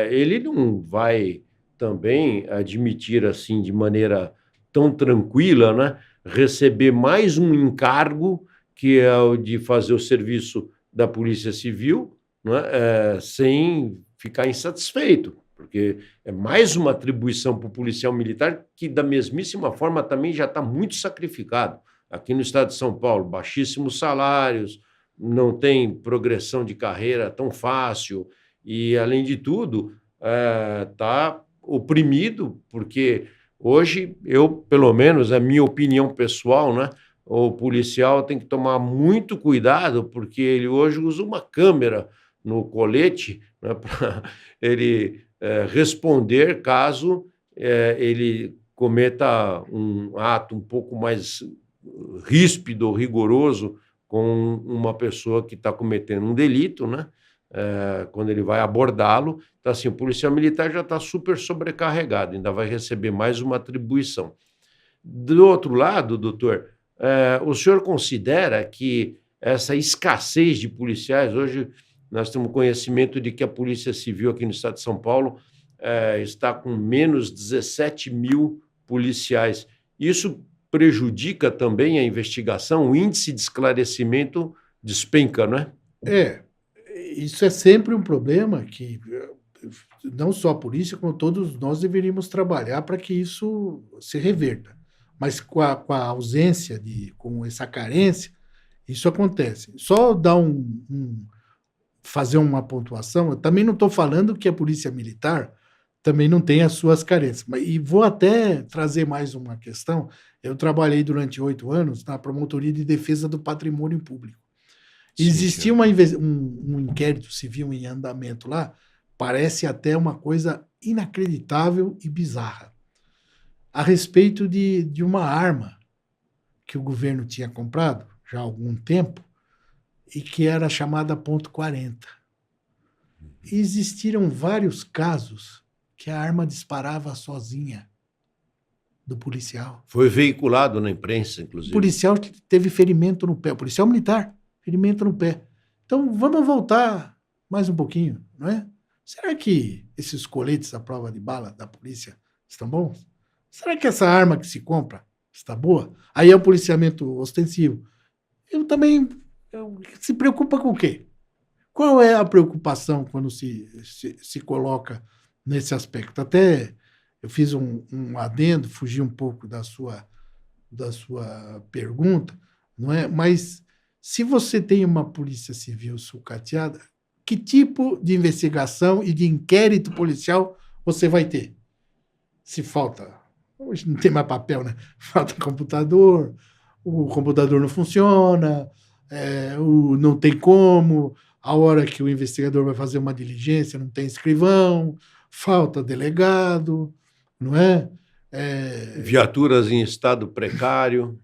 ele não vai também admitir assim de maneira tão tranquila, né, receber mais um encargo que é o de fazer o serviço da Polícia Civil, né, sem ficar insatisfeito, porque é mais uma atribuição para o policial militar que, da mesmíssima forma, também já está muito sacrificado. Aqui no estado de São Paulo, baixíssimos salários, não tem progressão de carreira tão fácil e, além de tudo, está oprimido, porque hoje, pelo menos, a minha opinião pessoal, né, o policial tem que tomar muito cuidado, porque ele hoje usa uma câmera no colete, né, para ele responder caso ele cometa um ato um pouco mais ríspido, rigoroso, com uma pessoa que está cometendo um delito, né? quando ele vai abordá-lo. Então, assim, o policial militar já está super sobrecarregado, ainda vai receber mais uma atribuição. Do outro lado, doutor, o senhor considera que essa escassez de policiais, hoje nós temos conhecimento de que a Polícia Civil aqui no estado de São Paulo está com menos 17 mil policiais. Isso prejudica também a investigação, o índice de esclarecimento despenca, não é? Isso é sempre um problema que não só a polícia, como todos nós deveríamos trabalhar para que isso se reverta. Mas com a ausência, com essa carência, isso acontece. Só dar fazer uma pontuação, eu também não estou falando que a polícia militar também não tem as suas carências. E vou até trazer mais uma questão. Eu trabalhei durante 8 anos na Promotoria de Defesa do Patrimônio Público. Existia um inquérito civil em andamento lá, parece até uma coisa inacreditável e bizarra, a respeito de uma arma que o governo tinha comprado já há algum tempo e que era chamada .40. E existiram vários casos que a arma disparava sozinha do policial. Foi veiculado na imprensa, inclusive. O policial teve ferimento no pé, o policial militar, ferimento no pé. Então, vamos voltar mais um pouquinho, não é? Será que esses coletes à prova de bala da polícia estão bons? Será que essa arma que se compra está boa? Aí é o policiamento ostensivo. Se preocupa com o quê? Qual é a preocupação quando se coloca nesse aspecto? Até eu fiz um adendo, fugi um pouco da sua pergunta, não é? Mas se você tem uma polícia civil sucateada, que tipo de investigação e de inquérito policial você vai ter? Se falta... Hoje não tem mais papel, né? Falta computador, o computador não funciona, não tem como, a hora que o investigador vai fazer uma diligência não tem escrivão, falta delegado, não é? Viaturas em estado precário.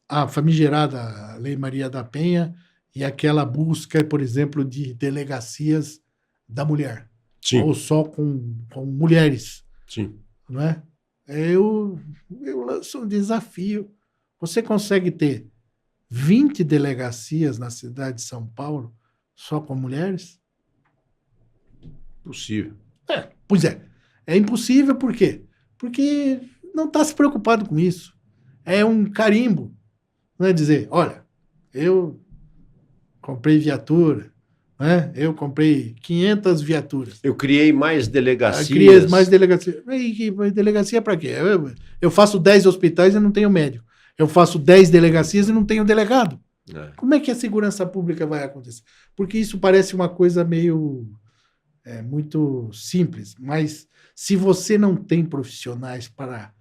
A famigerada Lei Maria da Penha e aquela busca, por exemplo, de delegacias da mulher. Sim. Ou só com mulheres. Sim. Não é? Eu lanço um desafio. Você consegue ter 20 delegacias na cidade de São Paulo só com mulheres? Possível. Pois é. É impossível por quê? Porque não está se preocupado com isso. É um carimbo. Não é dizer, olha, eu comprei viatura, né? Eu comprei 500 viaturas. Eu criei mais delegacias. Criei mais delegacias. E delegacia para quê? Eu faço 10 hospitais e não tenho médico. Eu faço 10 delegacias e não tenho delegado. Como é que a segurança pública vai acontecer? Porque isso parece uma coisa meio... muito simples. Mas se você não tem profissionais para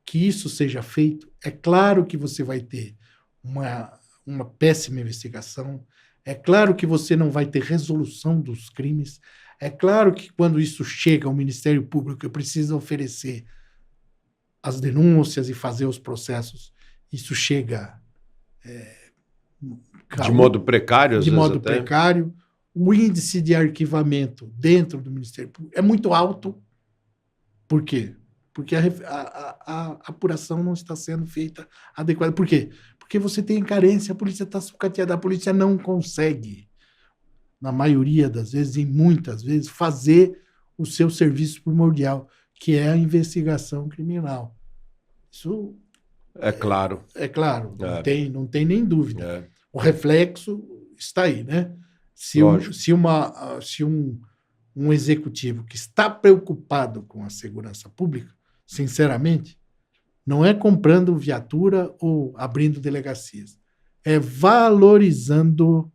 que isso seja feito, é claro que você vai ter uma péssima investigação, é claro que você não vai ter resolução dos crimes, é claro que quando isso chega ao Ministério Público, precisa oferecer as denúncias e fazer os processos, isso chega... de modo precário, às de vezes modo até. precário. O índice de arquivamento dentro do Ministério Público é muito alto. Por quê? Porque a apuração não está sendo feita adequada. Por quê? Porque você tem carência, a polícia está sucateada, a polícia não consegue, na maioria das vezes, e muitas vezes, fazer o seu serviço primordial, que é a investigação criminal. Isso é claro. É claro, não tem nem dúvida. O reflexo está aí, né? Se um executivo que está preocupado com a segurança pública, sinceramente, não é comprando viatura ou abrindo delegacias, é valorizando,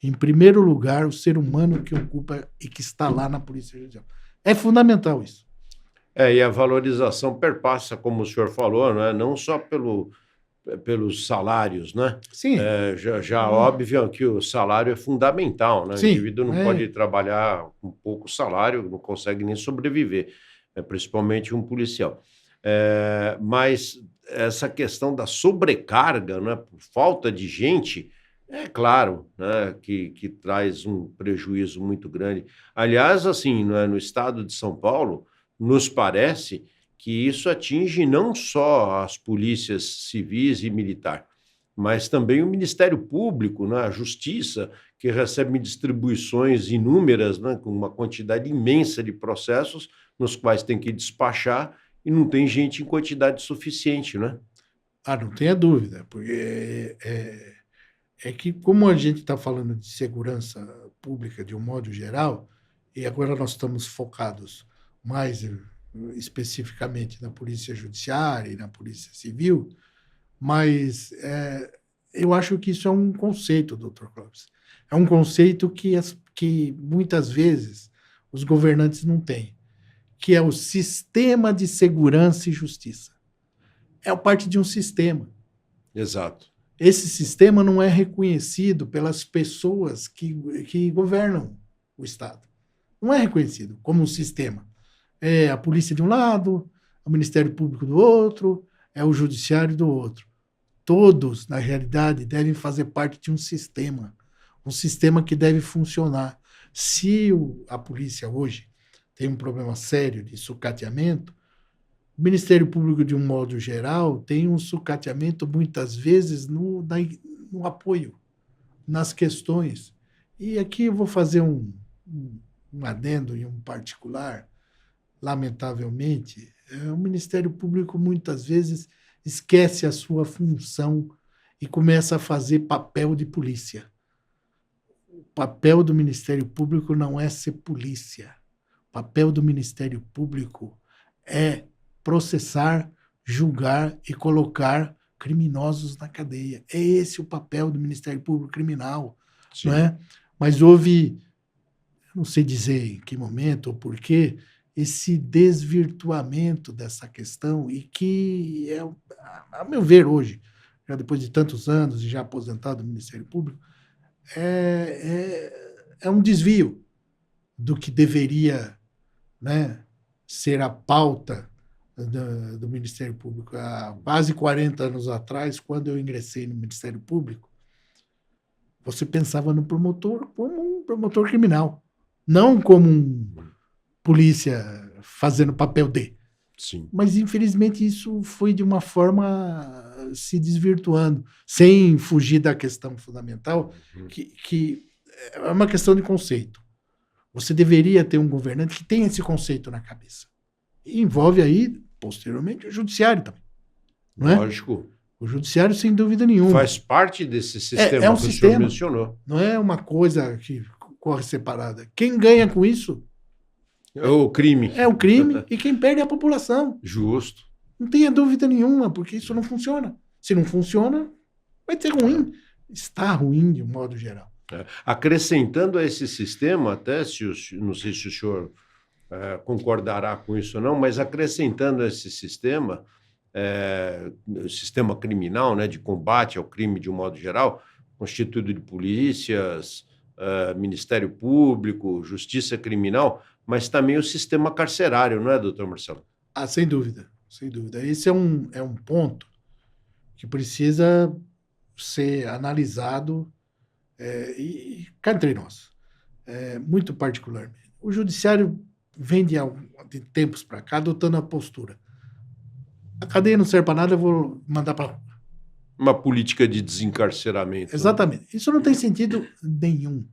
em primeiro lugar, o ser humano que ocupa e que está lá na Polícia Judicial. É fundamental isso. E a valorização perpassa, como o senhor falou, não só pelos salários, né? Sim. Óbvio que o salário é fundamental, né? Sim, o indivíduo não pode trabalhar com pouco salário, não consegue nem sobreviver, principalmente um policial. Mas essa questão da sobrecarga, né, por falta de gente, É claro, né, que traz um prejuízo muito grande. Aliás, assim, né, no estado de São Paulo, nos parece que isso atinge não só as polícias civis e militar, mas também o Ministério Público, né, a Justiça, que recebe distribuições inúmeras, né, com uma quantidade imensa de processos, nos quais tem que despachar e não tem gente em quantidade suficiente, né? Ah, não tenha dúvida, porque é que, como a gente está falando de segurança pública de um modo geral, e agora nós estamos focados mais especificamente na Polícia Judiciária e na Polícia Civil, mas eu acho que isso é um conceito, doutor Clóvis. É um conceito que muitas vezes os governantes não têm, que é o sistema de segurança e justiça. É parte de um sistema. Exato. Esse sistema não é reconhecido pelas pessoas que governam o Estado. Não é reconhecido como um sistema. É a polícia de um lado, o Ministério Público do outro, é o Judiciário do outro. Todos, na realidade, devem fazer parte de um sistema que deve funcionar. Se a polícia hoje tem um problema sério de sucateamento, o Ministério Público, de um modo geral, tem um sucateamento, muitas vezes, no apoio, nas questões. E aqui eu vou fazer um adendo em um particular. Lamentavelmente, o Ministério Público, muitas vezes, esquece a sua função e começa a fazer papel de polícia. O papel do Ministério Público não é ser polícia. O papel do Ministério Público é processar, julgar e colocar criminosos na cadeia. É esse o papel do Ministério Público Criminal, Sim. não é? Mas houve, não sei dizer em que momento ou porquê, esse desvirtuamento dessa questão e que, a meu ver hoje, já depois de tantos anos e já aposentado do Ministério Público, é um desvio do que deveria, né, ser a pauta do Ministério Público. Há quase 40 anos atrás, quando eu ingressei no Ministério Público, você pensava no promotor como um promotor criminal, não como um polícia fazendo papel de. Sim. Mas, infelizmente, isso foi de uma forma se desvirtuando, sem fugir da questão fundamental, que é uma questão de conceito. Você deveria ter um governante que tenha esse conceito na cabeça. E envolve aí, posteriormente, o judiciário também. Não é? Lógico. O judiciário, sem dúvida nenhuma. Faz parte desse sistema É um que o sistema. senhor mencionou. Não é uma coisa que corre separada. Quem ganha com isso é o crime. É o crime e quem perde é a população. Justo. Não tenha dúvida nenhuma, porque isso não funciona. Se não funciona, vai ser ruim. Está ruim de um modo geral. Acrescentando a esse sistema, até não sei se o senhor concordará com isso ou não, mas acrescentando a esse sistema, o sistema criminal, né, de combate ao crime de um modo geral, constituído de polícias, Ministério Público, Justiça Criminal, mas também o sistema carcerário, não é, doutor Marcelo? Ah, sem dúvida, sem dúvida. Esse é um ponto que precisa ser analisado e cá entre nós, muito particularmente. O judiciário vem de tempos para cá adotando a postura. A cadeia não serve para nada, eu vou mandar para... Uma política de desencarceramento. Exatamente. Né? Isso não tem sentido nenhum.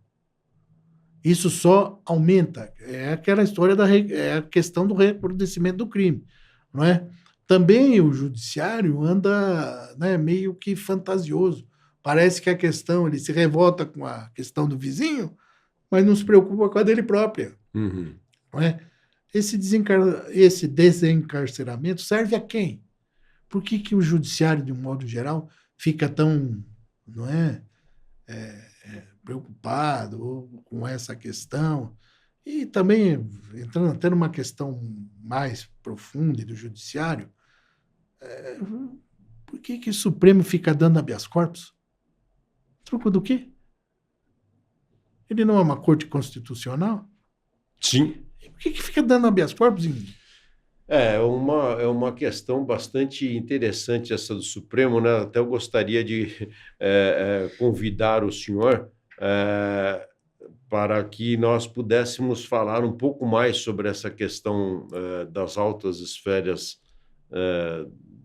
Isso só aumenta. É aquela história a questão do recrudescimento do crime, não é? Também o judiciário anda, né, meio que fantasioso. Parece que a questão, ele se revolta com a questão do vizinho, mas não se preocupa com a dele própria. Uhum. Não é? Esse desencarceramento serve a quem? Por que o judiciário, de um modo geral, fica tão, não preocupado com essa questão? E também, entrando até numa questão mais profunda do judiciário, por que o Supremo fica dando habeas corpus? Truco do quê? Ele não é uma corte constitucional? Sim. Por que fica dando habeas corpus É uma questão bastante interessante essa do Supremo, né? Até eu gostaria de convidar o senhor para que nós pudéssemos falar um pouco mais sobre essa questão das altas esferas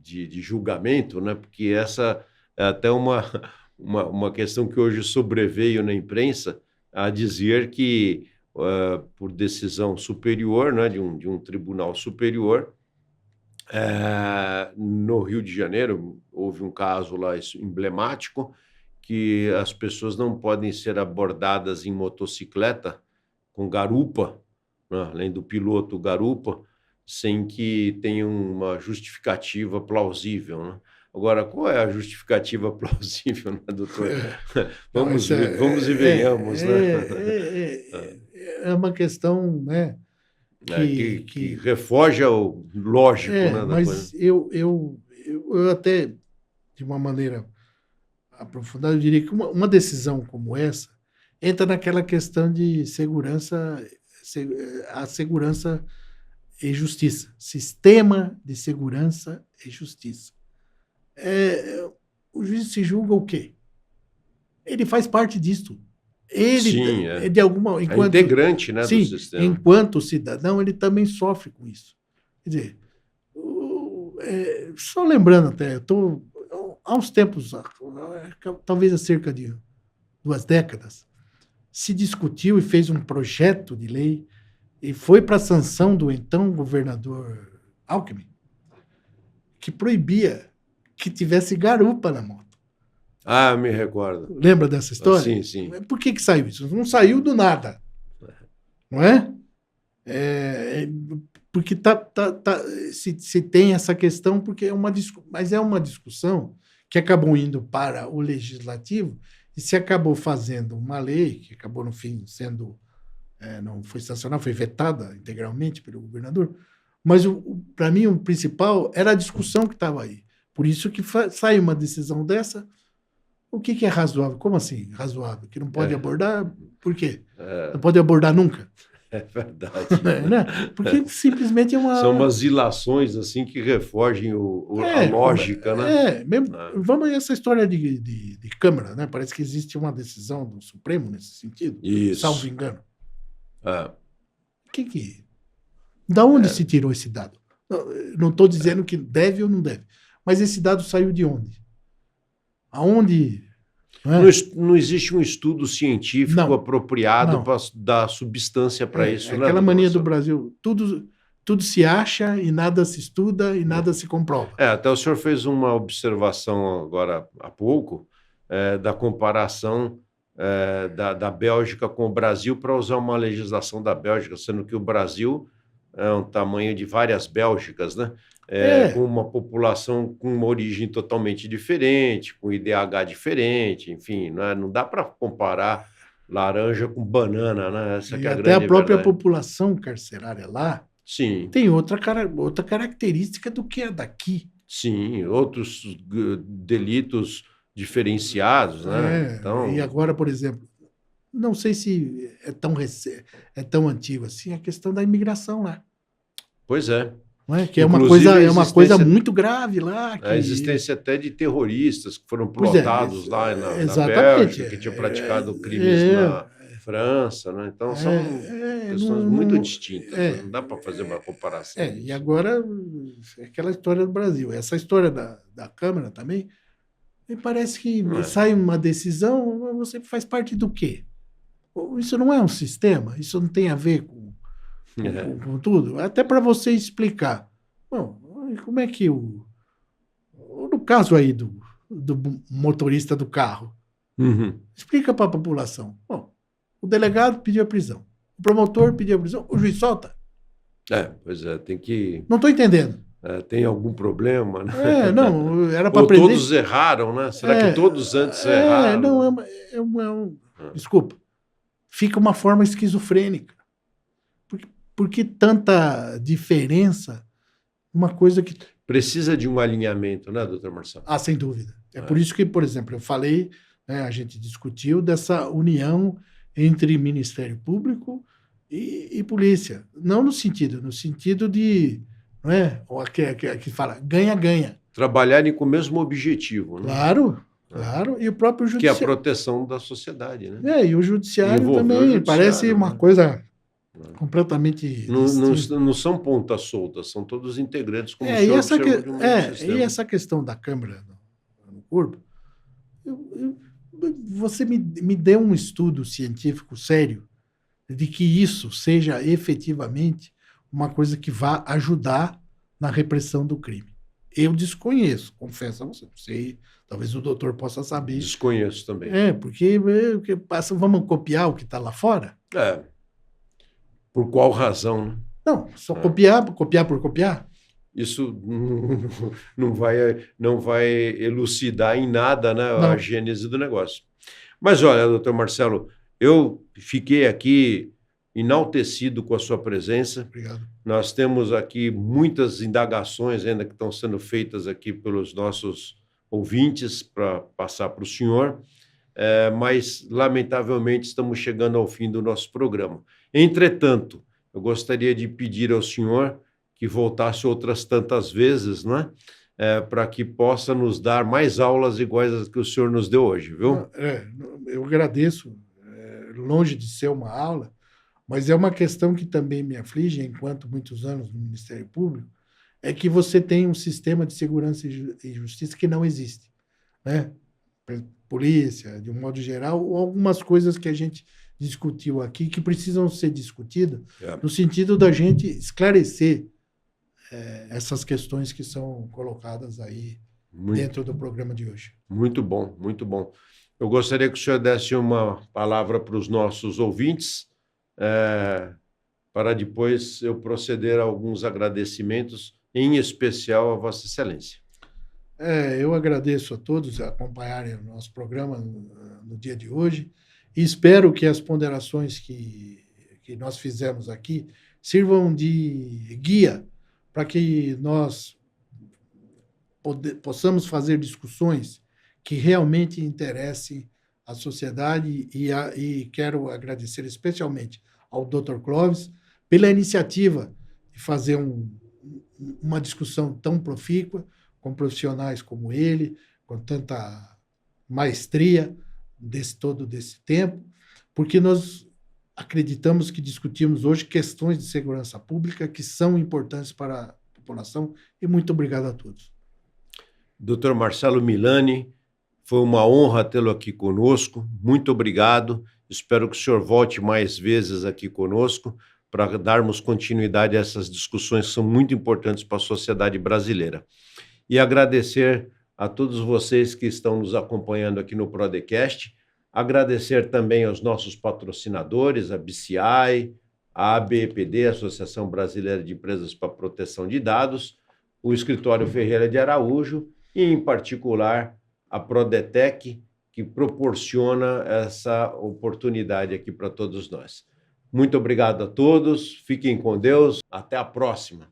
de julgamento, né? Porque essa é até uma questão que hoje sobreveio na imprensa a dizer que, por decisão superior, né, de um tribunal superior, no Rio de Janeiro, houve um caso lá emblemático que as pessoas não podem ser abordadas em motocicleta com garupa, né, além do piloto garupa, sem que tenha uma justificativa plausível, né? Agora, qual é a justificativa plausível, né, doutor? Não, Vamos, vamos e venhamos, né? é uma questão, né, Que refoge ao lógico, né, da coisa. mas eu até, de uma maneira aprofundada, eu diria que uma decisão como essa entra naquela questão de segurança, a segurança e justiça. Sistema de segurança e justiça. O juiz se julga o quê? Ele faz parte disso. Sim, Ele de alguma, enquanto, é integrante, né, sim, do sistema. Enquanto cidadão, ele também sofre com isso. Quer dizer, só lembrando até, há uns tempos, talvez há cerca de 2 décadas, se discutiu e fez um projeto de lei e foi para a sanção do então governador Alckmin, que proibia que tivesse garupa na moto. Ah, me recordo. Lembra dessa história? Sim, sim. Por que saiu isso? Não saiu do nada. Não é? Porque se tem essa questão, porque mas é uma discussão que acabou indo para o legislativo e se acabou fazendo uma lei que acabou, no fim, sendo não foi sancionada, foi vetada integralmente pelo governador, mas para mim o principal era a discussão que estava aí. Por isso que sai uma decisão dessa. O que é razoável? Como assim razoável? Que não pode abordar? Por quê? Não pode abordar nunca? É verdade. Né? Porque simplesmente é uma... São umas ilações assim que refogem a lógica, né? Mesmo, vamos a essa história de Câmara, né? Parece que existe uma decisão do Supremo nesse sentido, Isso. salvo engano. Da onde se tirou esse dado? Não estou dizendo que deve ou não deve, mas esse dado saiu de onde? Aonde? Não existe um estudo científico apropriado para dar substância para isso, né? Aquela mania do Brasil, tudo se acha e nada se estuda e nada se comprova. Até o senhor fez uma observação agora há pouco da comparação da Bélgica com o Brasil para usar uma legislação da Bélgica, sendo que o Brasil é um tamanho de várias Bélgicas, né? Com uma população com uma origem totalmente diferente, com IDH diferente, enfim, não dá para comparar laranja com banana, né? Essa que é a grande até a própria verdade. População carcerária lá tem outra característica do que a daqui. Sim, outros delitos diferenciados, né? Então... E agora, por exemplo, não sei se é tão antigo assim a questão da imigração lá. Pois é. Que é uma coisa muito grave lá. A existência até de terroristas que foram plotados lá na Bélgica, que tinham praticado crimes na França, né? Então são questões muito distintas, não dá para fazer uma comparação. E agora, aquela história do Brasil, essa história da Câmara também, me parece que sai uma decisão, você faz parte do quê? Isso não é um sistema? Isso não tem a ver com tudo? Até para você explicar. Bom, como é que no caso aí do motorista do carro, explica para a população. Bom, o delegado pediu a prisão, o promotor pediu a prisão, o juiz solta. Pois é, tem que... Não estou entendendo. Tem algum problema, né? Não, era para prender... todos erraram, né? Será que todos antes erraram? Não, desculpa. Fica uma forma esquizofrênica. Por que tanta diferença? Uma coisa que... Precisa de um alinhamento, né, doutor Marcelo? Sem dúvida. Por isso que, por exemplo, eu falei, a gente discutiu dessa união entre Ministério Público e polícia. Não no sentido de não é? Ou que fala ganha-ganha. Trabalharem com o mesmo objetivo, né? Claro, claro. E o próprio Que é a judiciário. proteção da sociedade, né? E o judiciário Envolver o também judiciário, parece uma né? coisa completamente Não, distinta. não são pontas soltas, são todos integrantes, como o E senhor essa, observou de um mesmo e sistema. essa questão da câmara no corpo, você me deu um estudo científico sério de que isso seja efetivamente uma coisa que vá ajudar na repressão do crime. Eu desconheço, confesso a você. Não sei, talvez o doutor possa saber. Desconheço também. Porque vamos copiar o que está lá fora? Por qual razão, né? Não, só copiar por copiar. Isso não vai elucidar em nada, né, a gênese do negócio. Mas olha, doutor Marcelo, eu fiquei aqui enaltecido com a sua presença. Obrigado. Nós temos aqui muitas indagações ainda que estão sendo feitas aqui pelos nossos ouvintes para passar para o senhor, mas, lamentavelmente, estamos chegando ao fim do nosso programa. Entretanto, eu gostaria de pedir ao senhor que voltasse outras tantas vezes, né? Para que possa nos dar mais aulas iguais às que o senhor nos deu hoje, viu? Eu agradeço, longe de ser uma aula, mas é uma questão que também me aflige, enquanto muitos anos no Ministério Público, é que você tem um sistema de segurança e justiça que não existe, né? Polícia, de um modo geral, ou algumas coisas que a gente discutiu aqui que precisam ser discutidas no sentido da gente esclarecer essas questões que são colocadas aí dentro do programa de hoje. Muito bom, muito bom. Eu gostaria que o senhor desse uma palavra para os nossos ouvintes, para depois eu proceder a alguns agradecimentos, em especial a Vossa Excelência. Eu agradeço a todos a acompanharem o nosso programa no dia de hoje e espero que as ponderações que nós fizemos aqui sirvam de guia para que nós possamos fazer discussões que realmente interessem a sociedade e quero agradecer especialmente ao Dr. Clóvis pela iniciativa de fazer uma discussão tão profícua com profissionais como ele, com tanta maestria todo desse tempo, porque nós acreditamos que discutimos hoje questões de segurança pública que são importantes para a população e muito obrigado a todos. Dr. Marcelo Milani, foi uma honra tê-lo aqui conosco, muito obrigado, espero que o senhor volte mais vezes aqui conosco para darmos continuidade a essas discussões que são muito importantes para a sociedade brasileira. E agradecer a todos vocês que estão nos acompanhando aqui no Prodecast, agradecer também aos nossos patrocinadores, a BCI, a ABEPD, Associação Brasileira de Empresas para Proteção de Dados, o Escritório Ferreira de Araújo e, em particular, a Prodetec, que proporciona essa oportunidade aqui para todos nós. Muito obrigado a todos, fiquem com Deus, até a próxima.